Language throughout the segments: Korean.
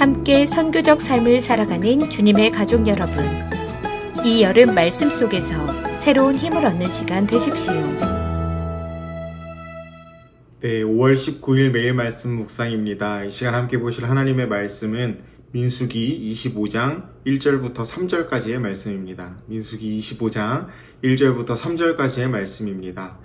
함께 선교적 삶을 살아가는 주님의 가족 여러분, 이 여름 말씀 속에서 새로운 힘을 얻는 시간 되십시오. 네, 5월 19일 매일 말씀 묵상입니다. 이 시간 함께 보실 하나님의 말씀은 민수기 25장 1절부터 3절까지의 말씀입니다. 민수기 25장 1절부터 3절까지의 말씀입니다.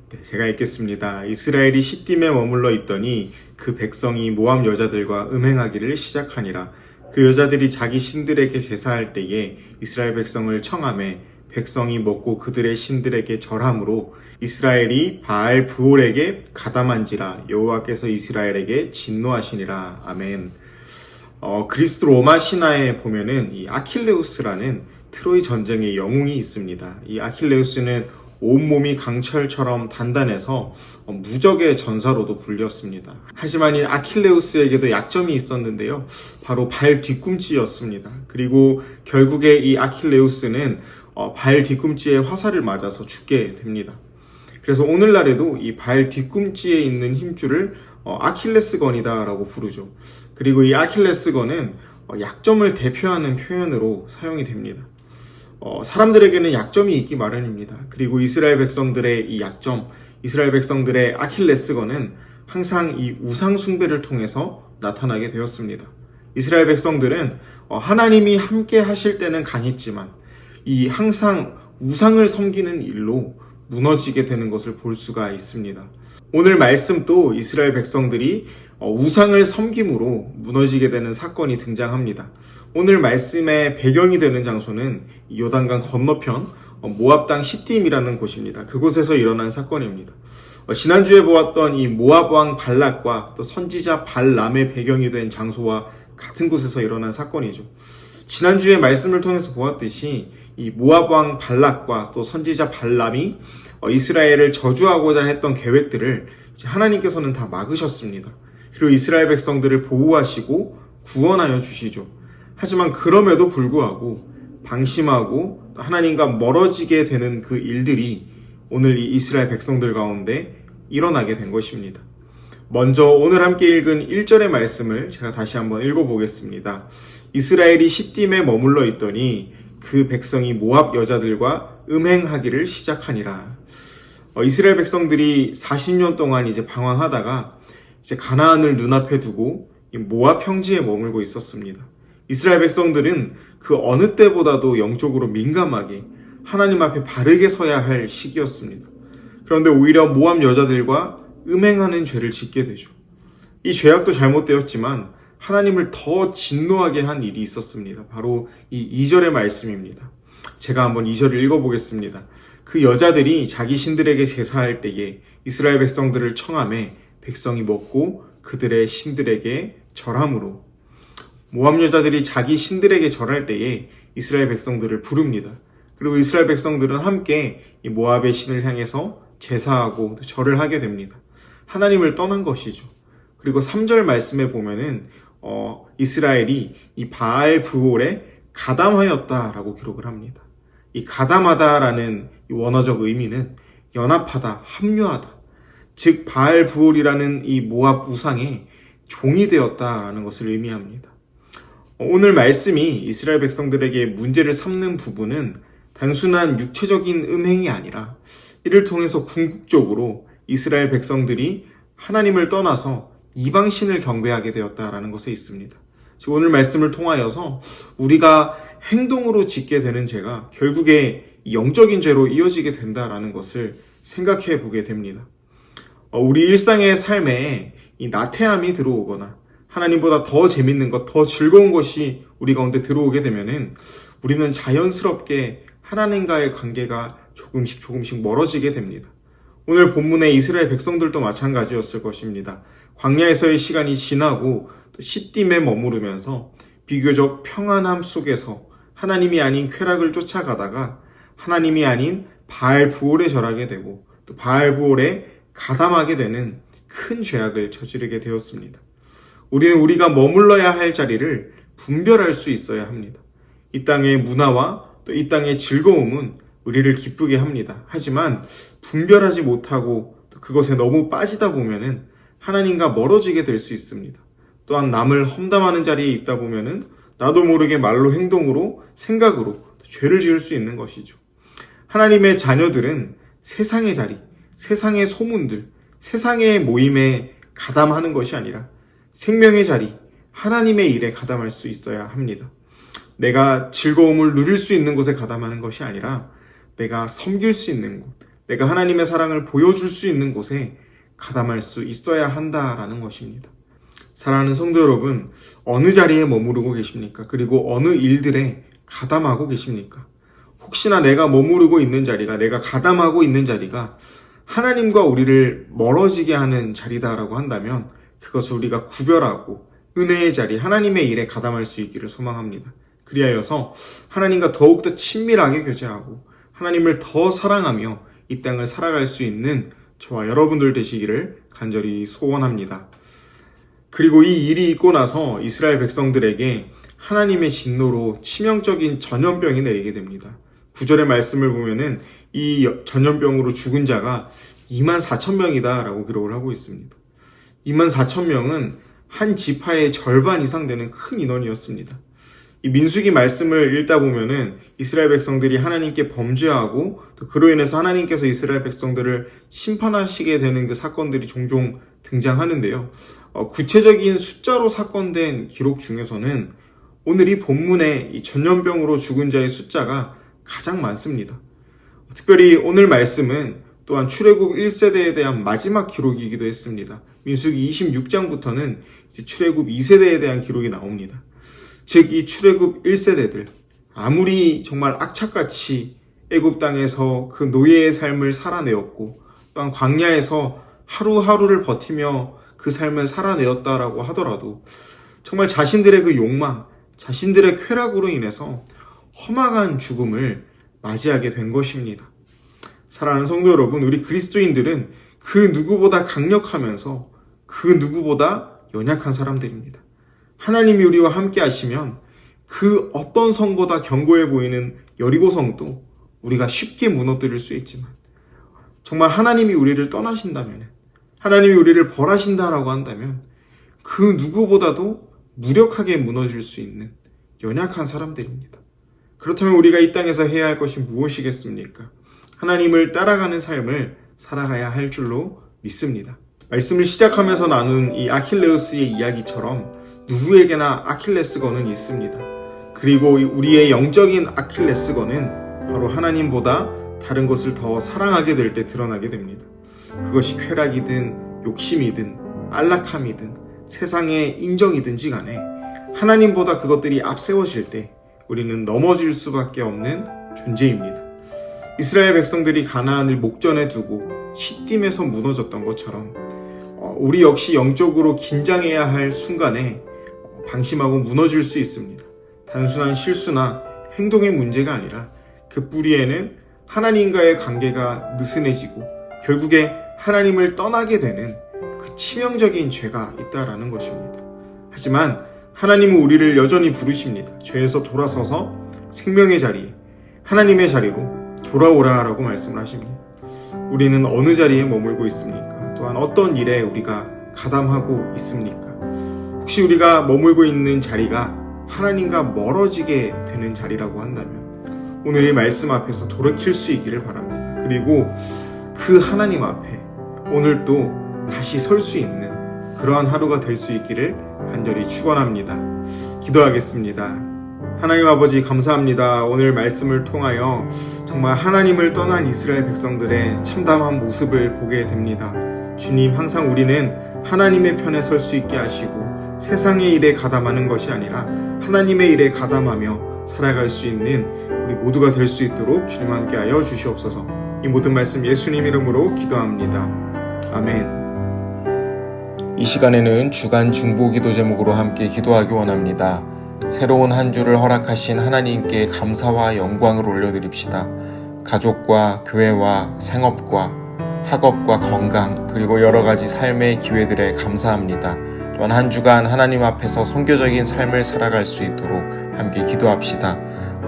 네, 제가 읽겠습니다. 이스라엘이 시딤에 머물러 있더니 그 백성이 모압 여자들과 음행하기를 시작하니라. 그 여자들이 자기 신들에게 제사할 때에 이스라엘 백성을 청하매 백성이 먹고 그들의 신들에게 절함으로 이스라엘이 바알 브올에게 가담한지라. 여호와께서 이스라엘에게 진노하시니라. 아멘. 그리스 로마 신화에 보면은 이 아킬레우스라는 트로이 전쟁의 영웅이 있습니다. 이 아킬레우스는 온몸이 강철처럼 단단해서 무적의 전사로도 불렸습니다. 하지만 이 아킬레우스에게도 약점이 있었는데요. 바로 발 뒤꿈치였습니다. 그리고 결국에 이 아킬레우스는 발 뒤꿈치에 화살을 맞아서 죽게 됩니다. 그래서 오늘날에도 이 발 뒤꿈치에 있는 힘줄을 아킬레스건이다 라고 부르죠. 그리고 이 아킬레스건은 약점을 대표하는 표현으로 사용이 됩니다. 사람들에게는 약점이 있기 마련입니다. 그리고 이스라엘 백성들의 이 약점, 이스라엘 백성들의 아킬레스건은 항상 이 우상 숭배를 통해서 나타나게 되었습니다. 이스라엘 백성들은 하나님이 함께 하실 때는 강했지만 이 항상 우상을 섬기는 일로 무너지게 되는 것을 볼 수가 있습니다. 오늘 말씀도 이스라엘 백성들이 우상을 섬김으로 무너지게 되는 사건이 등장합니다. 오늘 말씀의 배경이 되는 장소는 요단강 건너편 모압 땅 시딤이라는 곳입니다. 그곳에서 일어난 사건입니다. 지난주에 보았던 이 모압 왕 발락과 또 선지자 발람의 배경이 된 장소와 같은 곳에서 일어난 사건이죠. 지난주에 말씀을 통해서 보았듯이 이 모압 왕 발락과 또 선지자 발람이 이스라엘을 저주하고자 했던 계획들을 하나님께서는 다 막으셨습니다. 그리고 이스라엘 백성들을 보호하시고 구원하여 주시죠. 하지만 그럼에도 불구하고 방심하고 하나님과 멀어지게 되는 그 일들이 오늘 이 이스라엘 백성들 가운데 일어나게 된 것입니다. 먼저 오늘 함께 읽은 1절의 말씀을 제가 다시 한번 읽어보겠습니다. 이스라엘이 시딤에 머물러 있더니 그 백성이 모압 여자들과 음행하기를 시작하니라. 이스라엘 백성들이 40년 동안 이제 방황하다가 이제 가나안을 눈앞에 두고 모압 평지에 머물고 있었습니다. 이스라엘 백성들은 그 어느 때보다도 영적으로 민감하게 하나님 앞에 바르게 서야 할 시기였습니다. 그런데 오히려 모압 여자들과 음행하는 죄를 짓게 되죠. 이 죄악도 잘못되었지만 하나님을 더 진노하게 한 일이 있었습니다. 바로 이 2절의 말씀입니다. 제가 한번 2절을 읽어보겠습니다. 그 여자들이 자기 신들에게 제사할 때에 이스라엘 백성들을 청하매 백성이 먹고 그들의 신들에게 절함으로. 모압 여자들이 자기 신들에게 절할 때에 이스라엘 백성들을 부릅니다. 그리고 이스라엘 백성들은 함께 이 모압의 신을 향해서 제사하고 절을 하게 됩니다. 하나님을 떠난 것이죠. 그리고 3절 말씀에 보면은 이스라엘이 이 바알 브올에 가담하였다라고 기록을 합니다. 이 가담하다라는 이 원어적 의미는 연합하다, 합류하다. 즉 바알 브올이라는 이 모압 우상의 종이 되었다라는 것을 의미합니다. 오늘 말씀이 이스라엘 백성들에게 문제를 삼는 부분은 단순한 육체적인 음행이 아니라 이를 통해서 궁극적으로 이스라엘 백성들이 하나님을 떠나서 이방신을 경배하게 되었다라는 것에 있습니다. 즉 오늘 말씀을 통하여서 우리가 행동으로 짓게 되는 죄가 결국에 영적인 죄로 이어지게 된다라는 것을 생각해 보게 됩니다. 우리 일상의 삶에 이 나태함이 들어오거나 하나님보다 더 재밌는 것, 더 즐거운 것이 우리 가운데 들어오게 되면은 우리는 자연스럽게 하나님과의 관계가 조금씩 멀어지게 됩니다. 오늘 본문의 이스라엘 백성들도 마찬가지였을 것입니다. 광야에서의 시간이 지나고 또 시딤에 머무르면서 비교적 평안함 속에서 하나님이 아닌 쾌락을 쫓아가다가 하나님이 아닌 바알 브올에 절하게 되고 또 바알 브올에 가담하게 되는 큰 죄악을 저지르게 되었습니다. 우리는 우리가 머물러야 할 자리를 분별할 수 있어야 합니다. 이 땅의 문화와 또 이 땅의 즐거움은 우리를 기쁘게 합니다. 하지만 분별하지 못하고 또 그것에 너무 빠지다 보면은 하나님과 멀어지게 될 수 있습니다. 또한 남을 험담하는 자리에 있다 보면은 나도 모르게 말로, 행동으로, 생각으로 죄를 지을 수 있는 것이죠. 하나님의 자녀들은 세상의 자리, 세상의 소문들, 세상의 모임에 가담하는 것이 아니라 생명의 자리, 하나님의 일에 가담할 수 있어야 합니다. 내가 즐거움을 누릴 수 있는 곳에 가담하는 것이 아니라 내가 섬길 수 있는 곳, 내가 하나님의 사랑을 보여줄 수 있는 곳에 가담할 수 있어야 한다라는 것입니다. 사랑하는 성도 여러분, 어느 자리에 머무르고 계십니까? 그리고 어느 일들에 가담하고 계십니까? 혹시나 내가 머무르고 있는 자리가, 내가 가담하고 있는 자리가 하나님과 우리를 멀어지게 하는 자리다라고 한다면 그것을 우리가 구별하고 은혜의 자리, 하나님의 일에 가담할 수 있기를 소망합니다. 그리하여서 하나님과 더욱더 친밀하게 교제하고 하나님을 더 사랑하며 이 땅을 살아갈 수 있는 저와 여러분들 되시기를 간절히 소원합니다. 그리고 이 일이 있고 나서 이스라엘 백성들에게 하나님의 진노로 치명적인 전염병이 내리게 됩니다. 9절의 말씀을 보면은 이 전염병으로 죽은 자가 24,000명이다 라고 기록을 하고 있습니다. 24,000명은 한 지파의 절반 이상 되는 큰 인원이었습니다. 이 민수기 말씀을 읽다 보면은 이스라엘 백성들이 하나님께 범죄하고 또 그로 인해서 하나님께서 이스라엘 백성들을 심판하시게 되는 그 사건들이 종종 등장하는데요. 구체적인 숫자로 사건된 기록 중에서는 오늘 이 본문의 이 전염병으로 죽은 자의 숫자가 가장 많습니다. 특별히 오늘 말씀은 또한 출애굽 1세대에 대한 마지막 기록이기도 했습니다. 민수기 26장부터는 이제 출애굽 2세대에 대한 기록이 나옵니다. 즉 이 출애굽 1세대들 아무리 정말 악착같이 애굽 땅에서 그 노예의 삶을 살아내었고 또한 광야에서 하루하루를 버티며 그 삶을 살아내었다라고 하더라도 정말 자신들의 그 욕망, 자신들의 쾌락으로 인해서 험악한 죽음을 맞이하게 된 것입니다. 사랑하는 성도 여러분, 우리 그리스도인들은 그 누구보다 강력하면서 그 누구보다 연약한 사람들입니다. 하나님이 우리와 함께 하시면 그 어떤 성보다 견고해 보이는 여리고성도 우리가 쉽게 무너뜨릴 수 있지만 정말 하나님이 우리를 떠나신다면, 하나님이 우리를 벌하신다라고 한다면 그 누구보다도 무력하게 무너질 수 있는 연약한 사람들입니다. 그렇다면 우리가 이 땅에서 해야 할 것이 무엇이겠습니까? 하나님을 따라가는 삶을 살아가야 할 줄로 믿습니다. 말씀을 시작하면서 나눈 이 아킬레우스의 이야기처럼 누구에게나 아킬레스건은 있습니다. 그리고 우리의 영적인 아킬레스건은 바로 하나님보다 다른 것을 더 사랑하게 될 때 드러나게 됩니다. 그것이 쾌락이든 욕심이든 안락함이든 세상의 인정이든지 간에 하나님보다 그것들이 앞세워질 때 우리는 넘어질 수밖에 없는 존재입니다. 이스라엘 백성들이 가나안을 목전에 두고 시딤에서 무너졌던 것처럼 우리 역시 영적으로 긴장해야 할 순간에 방심하고 무너질 수 있습니다. 단순한 실수나 행동의 문제가 아니라 그 뿌리에는 하나님과의 관계가 느슨해지고 결국에 하나님을 떠나게 되는 그 치명적인 죄가 있다라는 것입니다. 하지만 하나님은 우리를 여전히 부르십니다. 죄에서 돌아서서 생명의 자리에, 하나님의 자리로 돌아오라라고 말씀을 하십니다. 우리는 어느 자리에 머물고 있습니까? 또한 어떤 일에 우리가 가담하고 있습니까? 혹시 우리가 머물고 있는 자리가 하나님과 멀어지게 되는 자리라고 한다면 오늘 이 말씀 앞에서 돌이킬 수 있기를 바랍니다. 그리고 그 하나님 앞에 오늘 또 다시 설 수 있는 그러한 하루가 될 수 있기를 간절히 축원합니다. 기도하겠습니다. 하나님 아버지 감사합니다. 오늘 말씀을 통하여 정말 하나님을 떠난 이스라엘 백성들의 참담한 모습을 보게 됩니다. 주님, 항상 우리는 하나님의 편에 설 수 있게 하시고 세상의 일에 가담하는 것이 아니라 하나님의 일에 가담하며 살아갈 수 있는 우리 모두가 될 수 있도록 주님 함께하여 주시옵소서. 이 모든 말씀 예수님 이름으로 기도합니다. 아멘. 이 시간에는 주간 중보기도 제목으로 함께 기도하기 원합니다. 새로운 한 주를 허락하신 하나님께 감사와 영광을 올려드립시다. 가족과 교회와 생업과 학업과 건강 그리고 여러 가지 삶의 기회들에 감사합니다. 또한 한 주간 하나님 앞에서 선교적인 삶을 살아갈 수 있도록 함께 기도합시다.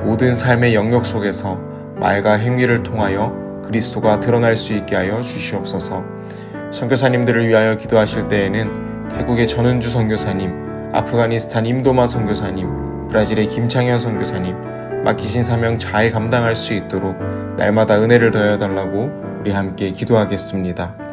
모든 삶의 영역 속에서 말과 행위를 통하여 그리스도가 드러날 수 있게 하여 주시옵소서. 선교사님들을 위하여 기도하실 때에는 태국의 전은주 선교사님, 아프가니스탄 임도마 선교사님, 브라질의 김창현 선교사님, 맡기신 사명 잘 감당할 수 있도록 날마다 은혜를 더해달라고 우리 함께 기도하겠습니다.